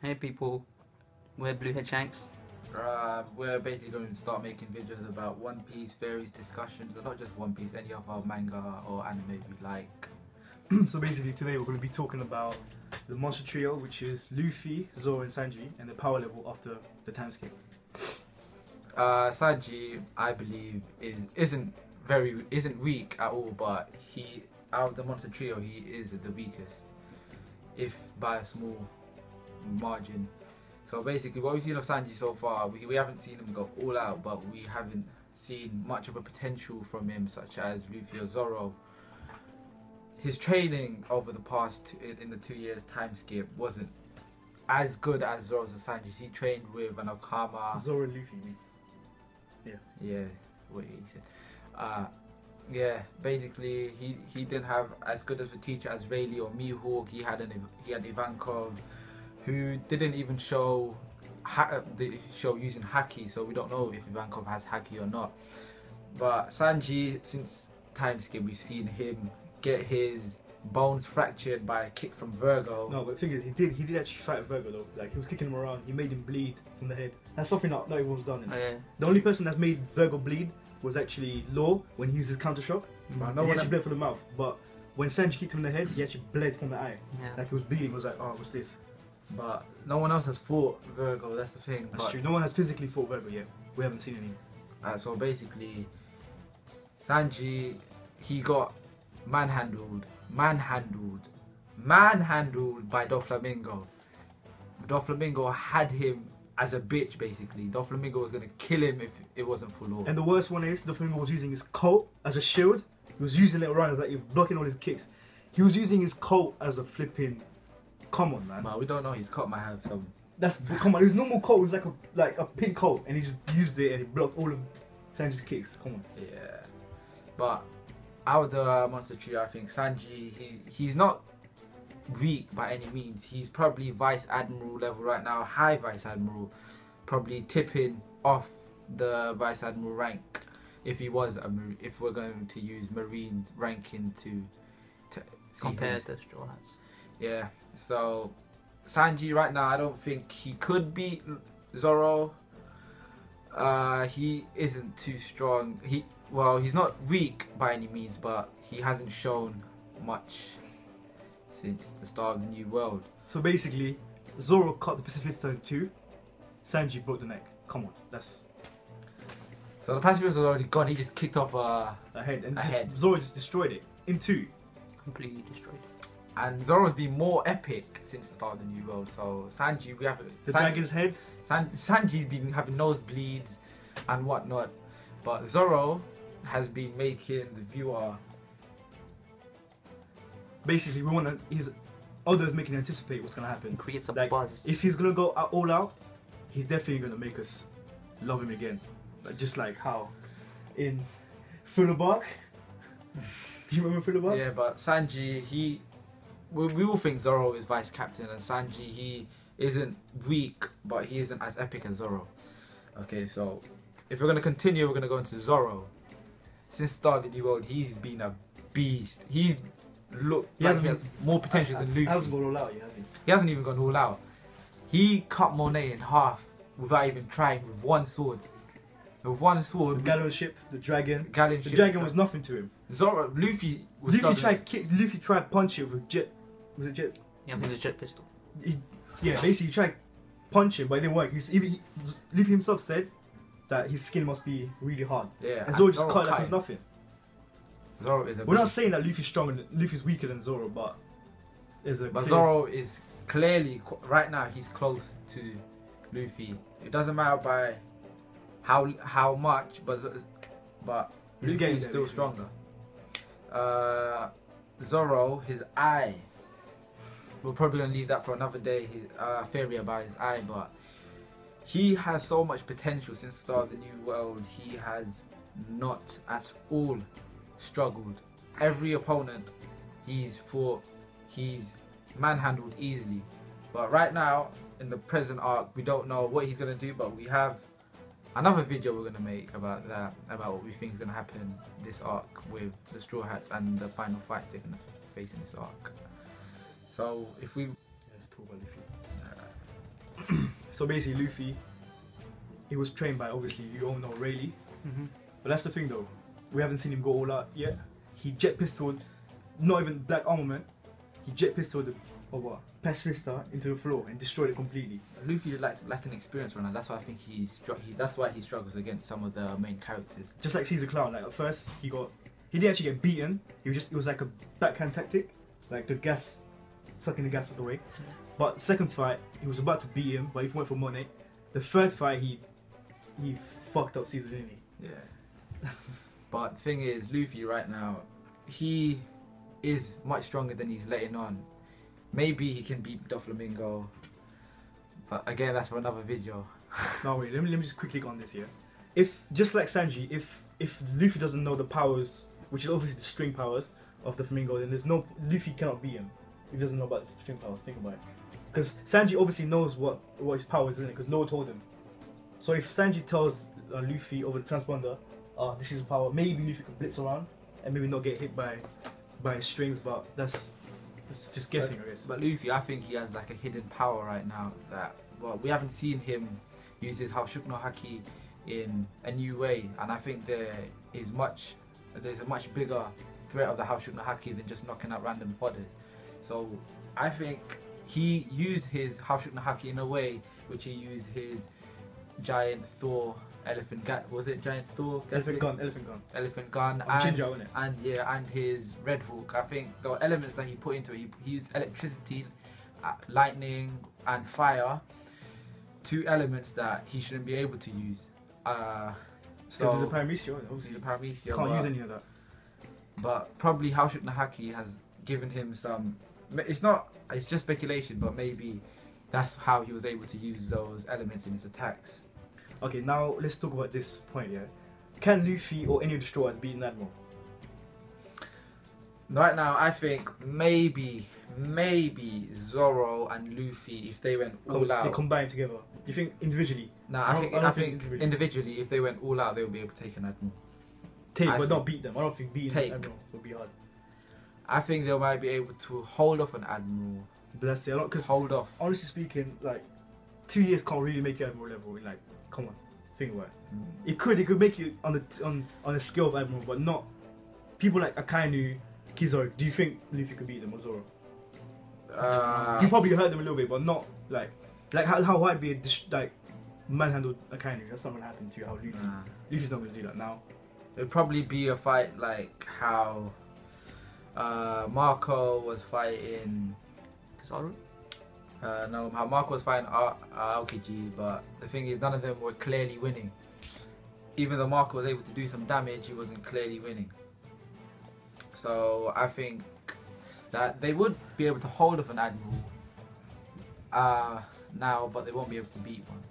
Hey people, we're BlueHaired Shanks. We're basically going to start making videos about One Piece, various discussions, and not just One Piece, any other manga or anime we like. So basically today we're going to be talking about the monster trio, which is Luffy, Zoro and Sanji, and the power level after the time skip. Sanji, I believe, isn't weak at all, but he, out of the monster trio, he is the weakest, if by a small margin. So basically what we've seen of Sanji so far, we haven't seen him go all out, but we haven't seen much of a potential from him, such as Luffy or Zoro. His training over the past, in the 2 years time skip, wasn't as good as Zoro's and Sanji's. He trained with an Okama. Zoro and Luffy, Yeah, what he said. Yeah, basically he didn't have as good of a teacher as Rayleigh or Mihawk. He had Ivankov, who didn't even show using haki, so we don't know if Ivankov has haki or not. But Sanji, since time skip, we've seen him get his bones fractured by a kick from Virgo. No, but the thing is, he did actually fight Virgo though. Like, he was kicking him around, he made him bleed from the head. That's something not everyone's done. The only person that's made Virgo bleed was actually Law when he used his counter shock. But He actually bled from the mouth. But when Sanji kicked him in the head, he actually bled from the eye. Yeah. Like, he was bleeding. He was like, oh, what's this? But no one else has fought Virgo, that's the thing. That's true. No one has physically fought Virgo yet. We haven't seen any. So basically, Sanji, he got manhandled by Doflamingo. Doflamingo had him as a bitch, basically. Doflamingo was going to kill him if it wasn't for Law. And the worst one is, Doflamingo was using his coat as a shield. He was using it around, like he was blocking all his kicks. He was using his coat as a flipping... Come on, man. But we don't know, his coat might have some... Come on, his normal coat was like a pink coat, and he just used it and he blocked all of Sanji's kicks. Come on. Yeah. But out of the monster trio, I think Sanji, he's not weak by any means. He's probably Vice Admiral level right now, high Vice Admiral, probably tipping off the Vice Admiral rank if he was if we're going to use Marine ranking to Compared to Straw Hats. Yeah. So Sanji right now, I don't think he could beat Zoro. He isn't too strong. He's not weak by any means, but he hasn't shown much since the start of the New World. So basically, Zoro cut the Pacific Stone 2, Sanji broke the neck. Come on, that's... So the Pacific was already gone, he just kicked off a head, and Zoro just destroyed it in 2. Completely destroyed. And Zoro's been more epic since the start of the New World, so Sanji, we have... The dragon's head? Sanji's been having nosebleeds and whatnot, but Zoro has been making the viewer... Basically, we want to... Others making anticipate what's going to happen. It creates a like, buzz. If he's going to go all out, he's definitely going to make us love him again. Like, just like how in Thriller Bark. Do you remember Thriller Bark? Yeah, but Sanji, we all think Zoro is vice captain, and Sanji, he isn't weak, but he isn't as epic as Zoro. Okay, so if we're going to continue, we're going to go into Zoro. Since the start of the New World, he's been a beast. He has more potential than Luffy. He hasn't gone all out yet, has he? He hasn't even gone all out. He cut Monet in half without even trying, with one sword. With one sword. The galleon ship, the dragon. The dragon was nothing to him. Luffy tried to punch it with jet. Was it jet? Yeah, I think it was jet pistol. Basically he tried to punch it, but it didn't work. Luffy himself said that his skin must be really hard. Yeah. And Zoro just cut it like it was nothing. Zoro is We're not saying that Luffy's stronger, Luffy's weaker than Zoro, but Zoro is clearly, right now, he's close to Luffy. It doesn't matter by how much, but Luffy is still stronger. Zoro, his eye, we're probably gonna leave that for another day. His theory about his eye, but he has so much potential since the start of the New World. He has not at all struggled. Every opponent he's fought, he's manhandled easily. But right now, in the present arc, we don't know what he's gonna do, but we have another video we're gonna make about that, about what we think is gonna happen this arc with the Straw Hats and the final fights they're gonna face in this arc. So if we... Let's talk about Luffy. So basically, Luffy, he was trained by, obviously, you all know Rayleigh. But that's the thing though, we haven't seen him go all out yet. He jet pistoled, not even black armament, he jet pistoled Pacifista into the floor and destroyed it completely. Luffy's like an experienced runner. That's why I think that's why he struggles against some of the main characters. Just like Caesar Clown, like at first he didn't actually get beaten. It was like a backhand tactic, like the gas, sucking the gas away. But second fight, he was about to beat him, but he went for Monet. The third fight, he fucked up Caesar, didn't he? Yeah. But the thing is, Luffy right now, he is much stronger than he's letting on. Maybe he can beat Doflamingo, but again, that's for another video. No, wait, let me just quickly go on this here. If, just like Sanji, if Luffy doesn't know the powers, which is obviously the string powers of the Flamingo, then Luffy cannot beat him. If he doesn't know about the string powers, think about it. Because Sanji obviously knows what his powers is, isn't it? Because Law told him. So if Sanji tells Luffy over the transponder, this is power, maybe Luffy could blitz around and maybe not get hit by strings, but it's just guessing, I guess. But Luffy, I think he has like a hidden power right now that, well, we haven't seen him use his haoushoku no haki in a new way, and I think there's a much bigger threat of the haoushoku no haki than just knocking out random fodders. So I think he used his haoushoku no haki in a way which he used his giant Thor elephant gun. Was it giant Thor? Elephant gun. And his Red Hawk. I think the elements that he put into it, he used electricity, lightning, and fire. 2 elements that he shouldn't be able to use. So it's a Paramecia, obviously. He's a Paramecia. Can't use any of that. But probably haoushoku no haki has given him some. It's just speculation, but maybe that's how he was able to use those elements in his attacks. Okay, now let's talk about this point, yeah? Can Luffy or any of the Straw Hats beat an Admiral? Right now, I think maybe Zoro and Luffy, if they went all out. They combine together. Do you think individually? No, I think individually, if they went all out, they would be able to take an Admiral. But not beat them. I don't think beating an Admiral will be hard. I think they might be able to hold off an Admiral. But that's it. Because hold off. Honestly speaking, like 2 years can't really make you Admiral level. Like, come on, think about it. It could make you on a scale of Admiral, but not people like Akainu, Kizaru. Do you think Luffy could beat them or Zoro? You probably heard them a little bit, but not like how White Beard manhandled Akainu. That's not gonna happen to how Luffy's not gonna do that now. It'd probably be a fight like how Marco was fighting Zoro? No, how Marco was fighting Aokiji, but the thing is, none of them were clearly winning. Even though Marco was able to do some damage, he wasn't clearly winning. So I think that they would be able to hold off an Admiral now, but they won't be able to beat one.